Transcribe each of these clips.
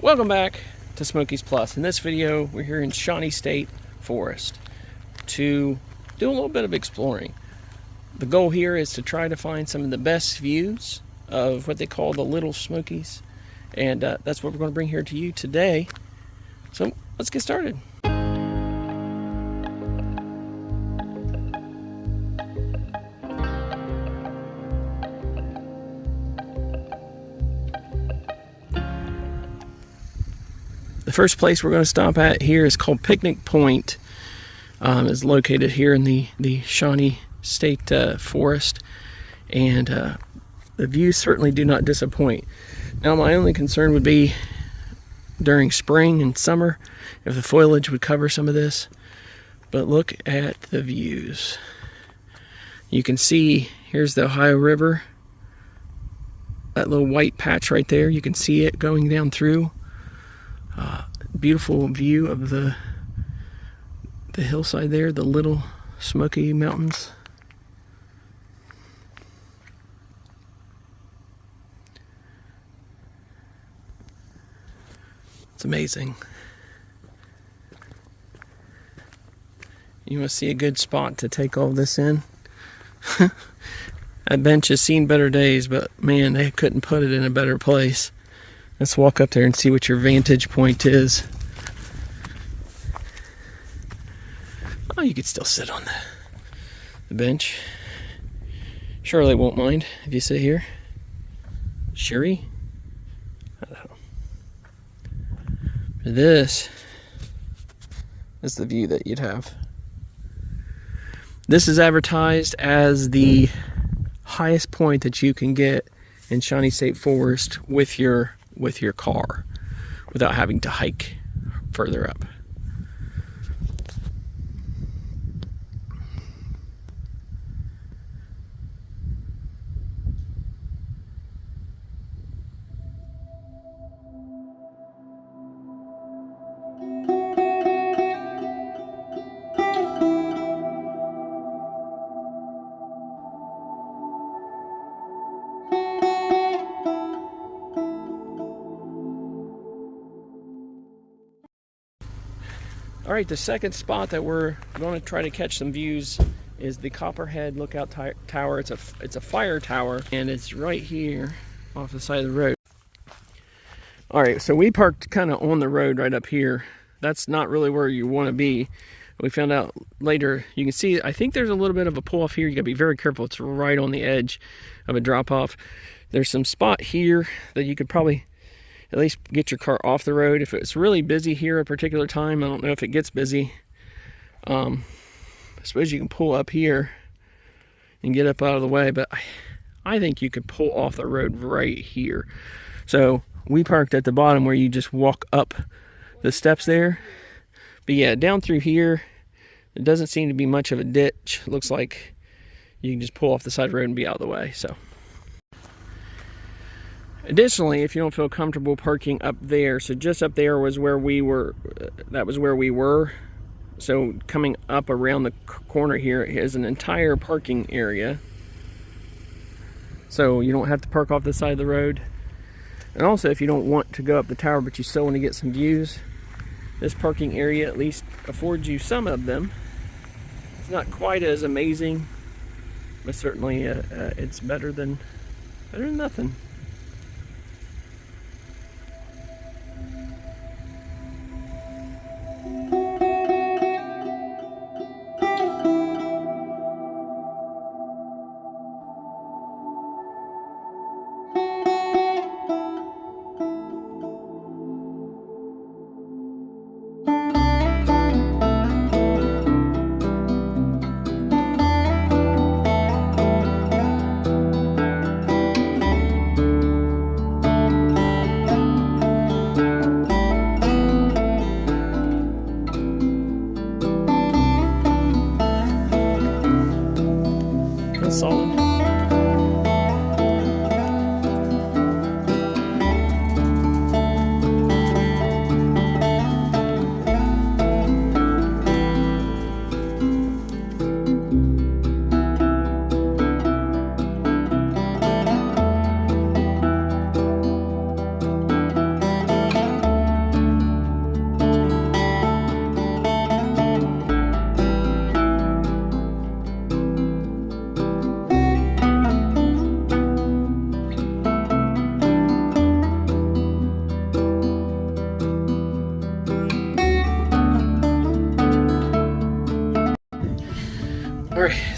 Welcome back to Smokies Plus. In this video, we're here in Shawnee State Forest to do a little bit of exploring. The goal here is to try to find some of the best views of what they call the Little Smokies, and that's what we're going to bring here to you today. So let's get started. The first place we're going to stop at here is called Picnic Point. It's located here in the Shawnee State Forest, and the views certainly do not disappoint. Now, my only concern would be during spring and summer, if the foliage would cover some of this. But look at the views. You can see here's the Ohio River. That little white patch right there, you can see it going down through. Beautiful view of the hillside there, the Little Smoky Mountains. It's amazing. You must see a good spot to take all this in. That bench has seen better days, but man, they couldn't put it in a better place. Let's walk up there and see what your vantage point is. Oh, you could still sit on the bench. Shirley won't mind if you sit here. Sherry? I don't know. This is the view that you'd have. This is advertised as the highest point that you can get in Shawnee State Forest with your car without having to hike further up. All right, the second spot that we're going to try to catch some views is the Copperhead Lookout Tower. It's a fire tower, and it's right here off the side of the road. All right, so we parked kind of on the road right up here. That's not really where you want to be. We found out later, you can see, I think there's a little bit of a pull off here. You gotta be very careful. It's right on the edge of a drop off. There's some spot here that you could probably at least get your car off the road. If it's really busy here at a particular time, I don't know if it gets busy. I suppose you can pull up here and get up out of the way, but I think you could pull off the road right here. So we parked at the bottom where you just walk up the steps there. But yeah, down through here, it doesn't seem to be much of a ditch. Looks like you can just pull off the side of the road and be out of the way. So additionally, if you don't feel comfortable parking up there, so just up there was where we were, that was where we were. So coming up around the corner here is an entire parking area. So you don't have to park off the side of the road. And also, if you don't want to go up the tower, but you still want to get some views, this parking area at least affords you some of them. It's not quite as amazing, but certainly it's better than nothing.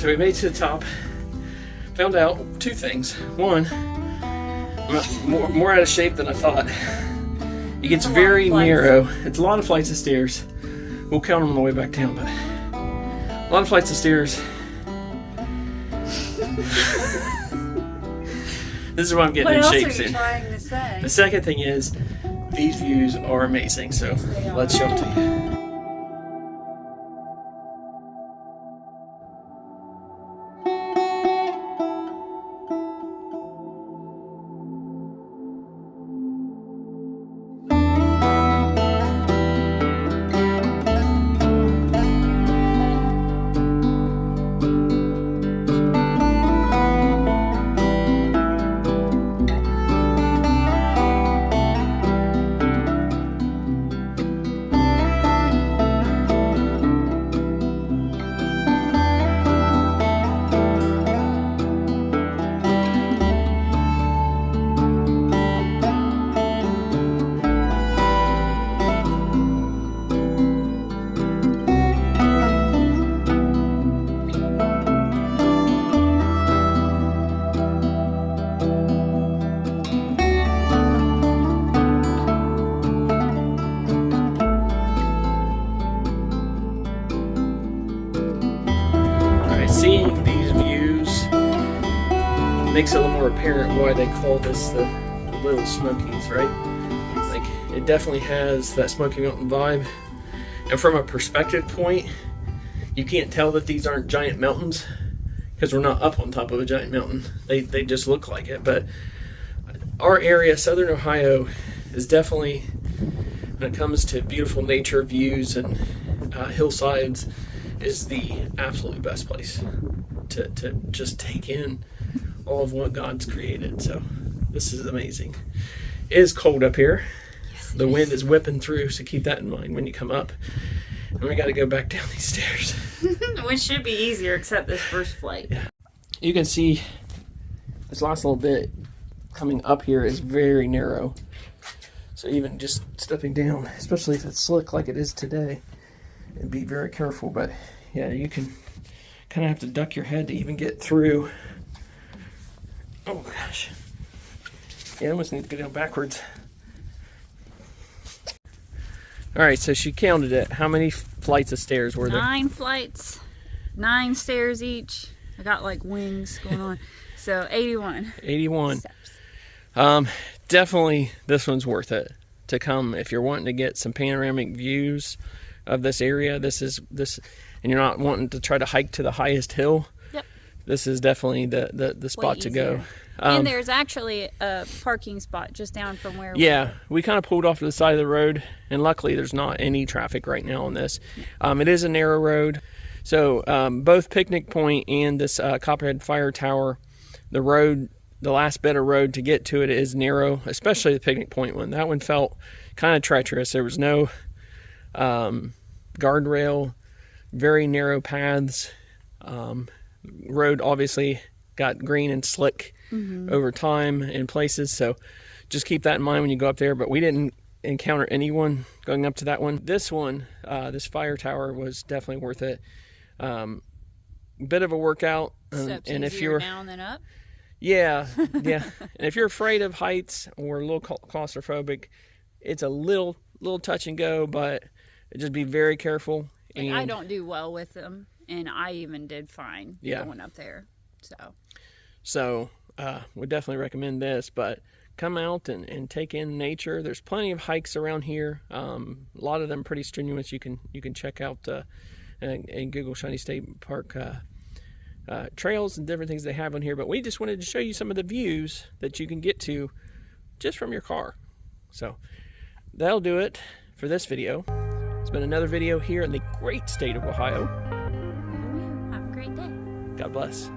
So we made it to the top. Found out 2 things. One, I'm more out of shape than I thought. It gets very narrow. It's a lot of flights of stairs. We'll count them on the way back down, but a lot of flights of stairs. This is why I'm getting in shape soon. What else are you trying to say? The second thing is, these views are amazing, so let's show them to you. Seeing these views makes it a little more apparent why they call this the Little Smokies, right? Like, it definitely has that Smoky Mountain vibe. And from a perspective point, you can't tell that these aren't giant mountains because we're not up on top of a giant mountain. They just look like it. But our area, Southern Ohio, is definitely, when it comes to beautiful nature views and hillsides, is the absolutely best place to just take in all of what God's created. So this is amazing. It is cold up here. Yes, the wind is whipping through, so keep that in mind when you come up. And we got to go back down these stairs. Which should be easier, except this first flight. Yeah. You can see this last little bit coming up here is very narrow. So even just stepping down, especially if it's slick like it is today, and be very careful. But yeah, you can kind of have to duck your head to even get through. Oh gosh. Yeah, I almost need to go down backwards. All right, so she counted it. How many flights of stairs were there? 9 flights, 9 stairs each. I got like wings going on. So 81. 81. Definitely this one's worth it to come if you're wanting to get some panoramic views of this area. And you're not wanting to try to hike to the highest hill. Yep. This is definitely the spot to go. And there's actually a parking spot just down from where we kind of pulled off to the side of the road, and luckily there's not any traffic right now on this. It is a narrow road, so both Picnic Point and this Copperhead Fire Tower, the last bit of road to get to it is narrow, especially the Picnic Point one. That one felt kind of treacherous. There was no guardrail, very narrow paths. Road obviously got green and slick over time in places, so just keep that in mind when you go up there. But we didn't encounter anyone going up to that one. This one, this fire tower, was definitely worth it. Bit of a workout, and if you're down and up. Yeah. And if you're afraid of heights or a little claustrophobic, it's a little touch and go, but just be very careful. And I don't do well with them, and I even did fine going up there. So would definitely recommend this, but come out and take in nature. There's plenty of hikes around here. A lot of them pretty strenuous. You can check out and Google Shawnee State Park trails and different things they have on here. But we just wanted to show you some of the views that you can get to just from your car. So that'll do it for this video. It's been another video here in the great state of Ohio. Have a great day. God bless.